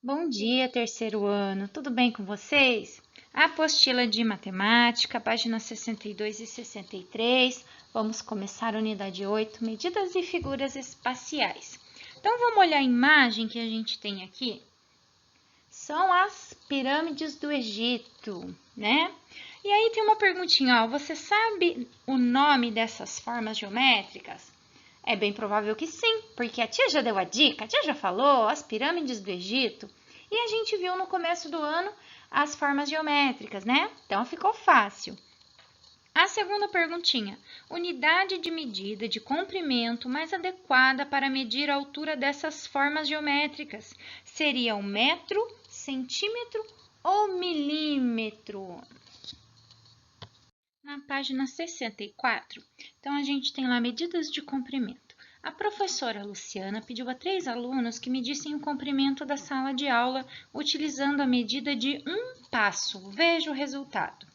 Bom dia, terceiro ano. Tudo bem com vocês? A apostila de matemática, páginas 62 e 63. Vamos começar a unidade 8, medidas e figuras espaciais. Então, vamos olhar a imagem que a gente tem aqui. São as pirâmides do Egito, né? E aí tem uma perguntinha, ó. Você sabe o nome dessas formas geométricas? É bem provável que sim, porque a tia já deu a dica, a tia já falou, as pirâmides do Egito. E a gente viu no começo do ano as formas geométricas, né? Então ficou fácil. A segunda perguntinha: unidade de medida de comprimento mais adequada para medir a altura dessas formas geométricas seria o metro, centímetro ou milímetro? Na página 64, então a gente tem lá medidas de comprimento. A professora Luciana pediu a 3 alunos que medissem o comprimento da sala de aula utilizando a medida de 1 passo. Veja o resultado.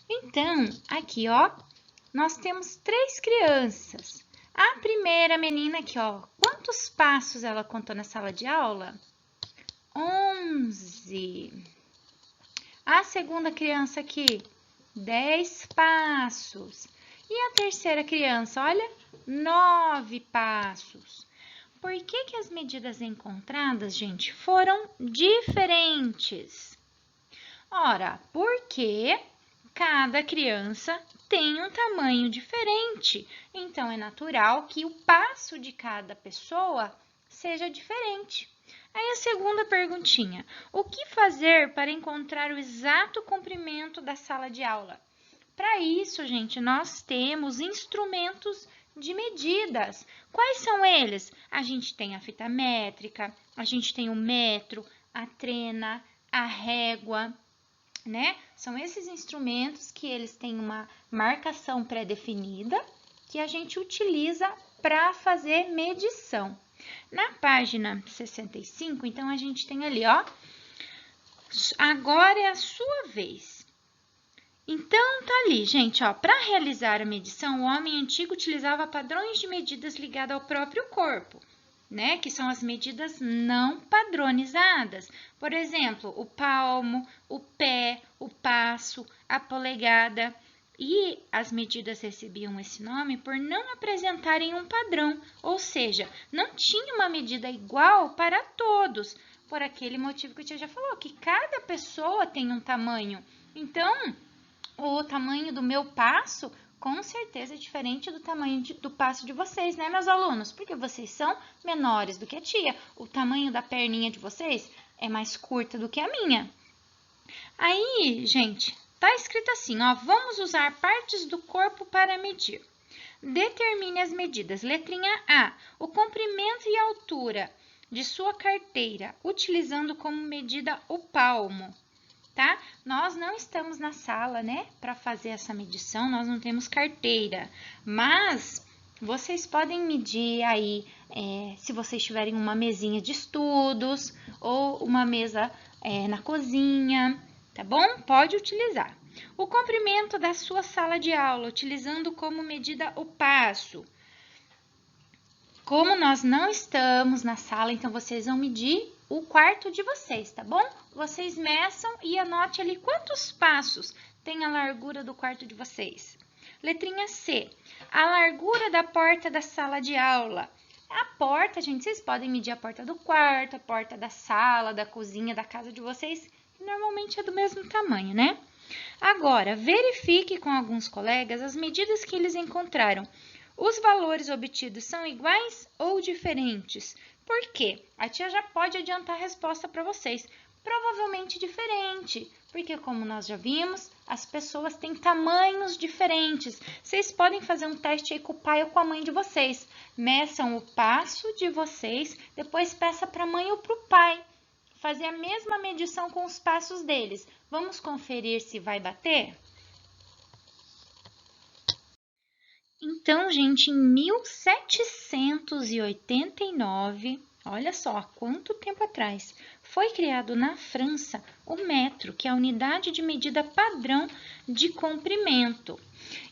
Então, aqui, ó, nós temos 3 crianças. A primeira menina aqui, ó, quantos passos ela contou na sala de aula? 11. A segunda criança aqui, 10 passos. E a terceira criança, olha, 9 passos. Por que as medidas encontradas, gente, foram diferentes? Ora, porque cada criança tem um tamanho diferente. Então, é natural que o passo de cada pessoa seja diferente. Aí a segunda perguntinha: o que fazer para encontrar o exato comprimento da sala de aula? Para isso, gente, nós temos instrumentos de medidas. Quais são eles? A gente tem a fita métrica, a gente tem o metro, a trena, a régua, né? São esses instrumentos que eles têm uma marcação pré-definida que a gente utiliza para fazer medição. Na página 65, então, a gente tem ali, ó, agora é a sua vez. Então, tá ali, gente, ó, para realizar a medição, o homem antigo utilizava padrões de medidas ligados ao próprio corpo, né? Que são as medidas não padronizadas. Por exemplo, o palmo, o pé, o passo, a polegada. E as medidas recebiam esse nome por não apresentarem um padrão, ou seja, não tinha uma medida igual para todos, por aquele motivo que a tia já falou, que cada pessoa tem um tamanho. Então, o tamanho do meu passo com certeza é diferente do tamanho do passo de vocês, né, meus alunos? Porque vocês são menores do que a tia. O tamanho da perninha de vocês é mais curta do que a minha. Aí, gente, tá escrito assim, ó, vamos usar partes do corpo para medir. Determine as medidas. Letrinha A, o comprimento e a altura de sua carteira, utilizando como medida o palmo. Tá? Nós não estamos na sala, né, para fazer essa medição, nós não temos carteira, mas vocês podem medir aí, se vocês tiverem uma mesinha de estudos ou uma mesa na cozinha, tá bom? Pode utilizar. O comprimento da sua sala de aula, utilizando como medida o passo. Como nós não estamos na sala, então vocês vão medir o quarto de vocês, tá bom? Vocês meçam e anote ali quantos passos tem a largura do quarto de vocês. Letrinha C, a largura da porta da sala de aula. A porta, gente, vocês podem medir a porta do quarto, a porta da sala, da cozinha, da casa de vocês, que normalmente é do mesmo tamanho, né? Agora, verifique com alguns colegas as medidas que eles encontraram. Os valores obtidos são iguais ou diferentes? Por quê? A tia já pode adiantar a resposta para vocês. Provavelmente diferente, porque como nós já vimos, as pessoas têm tamanhos diferentes. Vocês podem fazer um teste aí com o pai ou com a mãe de vocês. Meçam o passo de vocês, depois peça para a mãe ou para o pai fazer a mesma medição com os passos deles. Vamos conferir se vai bater? Então, gente, em 1789, olha só, há quanto tempo atrás, foi criado na França o metro, que é a unidade de medida padrão de comprimento.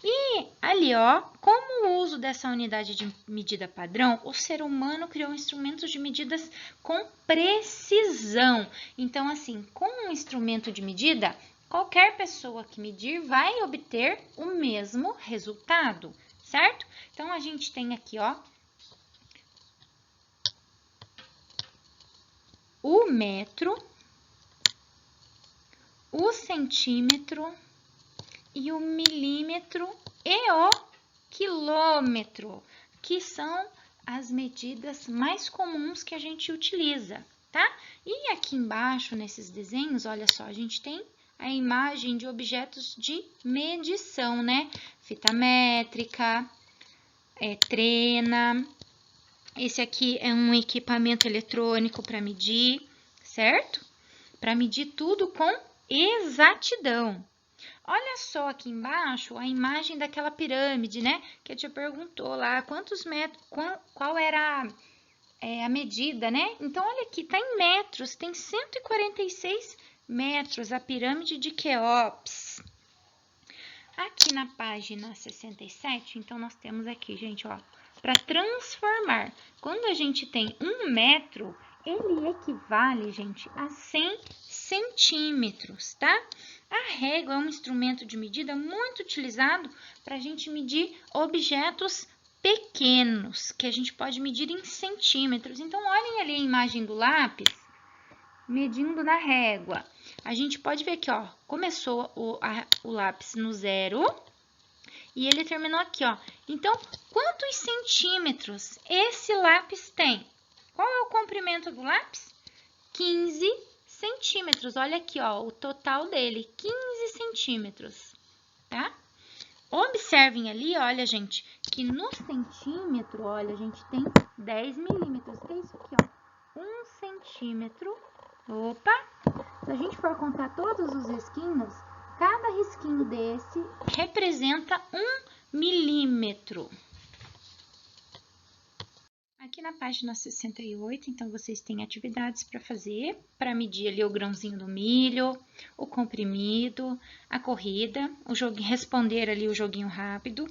E ali, ó, como o uso dessa unidade de medida padrão, o ser humano criou instrumentos de medidas com precisão. Então, assim, com um instrumento de medida, qualquer pessoa que medir vai obter o mesmo resultado, certo? Então, a gente tem aqui, ó, o metro, o centímetro e o milímetro e o quilômetro, que são as medidas mais comuns que a gente utiliza, tá? E aqui embaixo, nesses desenhos, olha só, a gente tem a imagem de objetos de medição, né? Fita métrica, trena. Esse aqui é um equipamento eletrônico para medir, certo? Para medir tudo com exatidão. Olha só aqui embaixo a imagem daquela pirâmide, né? Que a tia perguntou lá quantos metros, qual era a medida, né? Então, olha aqui, tá em metros, tem 146 metros a pirâmide de Quéops. Aqui na página 67, então, nós temos aqui, gente, ó, para transformar. Quando a gente tem 1 metro, ele equivale, gente, a 100 centímetros, tá? A régua é um instrumento de medida muito utilizado para a gente medir objetos pequenos, que a gente pode medir em centímetros. Então, olhem ali a imagem do lápis, medindo na régua. A gente pode ver aqui, ó, começou o lápis no 0 e ele terminou aqui, ó. Então, quantos centímetros esse lápis tem? Qual é o comprimento do lápis? 15 centímetros. Olha aqui, ó, o total dele, 15 centímetros, tá? Observem ali, olha, gente, que no centímetro, olha, a gente tem 10 milímetros. Que é isso aqui, ó? 1 centímetro. Opa! Se a gente for contar todos os risquinhos, cada risquinho desse representa 1 milímetro. Aqui na página 68, então, vocês têm atividades para fazer, para medir ali o grãozinho do milho, o comprimido, a corrida, responder ali o joguinho rápido.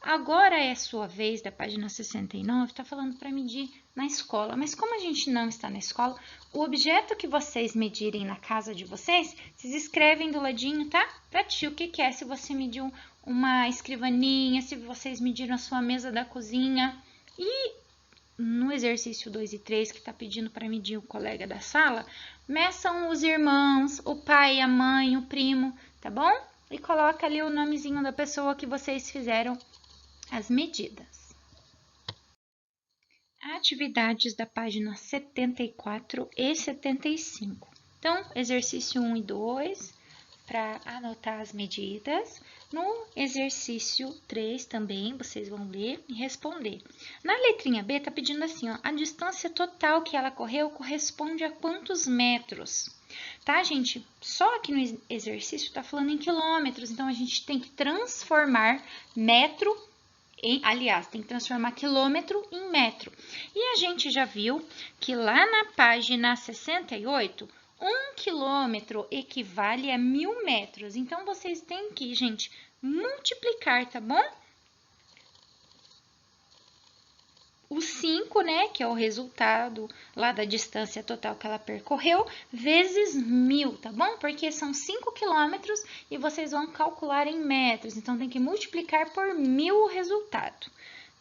Agora é a sua vez, da página 69, está falando para medir na escola. Mas como a gente não está na escola, o objeto que vocês medirem na casa de vocês escrevem do ladinho, tá? Para ti, o que é? Se você mediu uma escrivaninha, se vocês mediram a sua mesa da cozinha. E no exercício 2 e 3, que está pedindo para medir o colega da sala, meçam os irmãos, o pai, a mãe, o primo, tá bom? E coloca ali o nomezinho da pessoa que vocês fizeram as medidas. Atividades da página 74 e 75. Então, exercício 1 e 2, para anotar as medidas. No exercício 3 também, vocês vão ler e responder. Na letrinha B, tá pedindo assim, ó, a distância total que ela correu corresponde a quantos metros? Tá, gente? Só aqui no exercício tá falando em quilômetros, então a gente tem que transformar metro aliás, tem que transformar quilômetro em metro. E a gente já viu que lá na página 68, 1 quilômetro equivale a 1000 metros. Então, vocês têm que, gente, multiplicar, tá bom? O 5, né, que é o resultado lá da distância total que ela percorreu, vezes 1000, tá bom? Porque são 5 quilômetros e vocês vão calcular em metros. Então, tem que multiplicar por 1000 o resultado,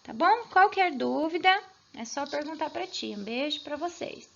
tá bom? Qualquer dúvida, é só perguntar para ti. Um beijo para vocês.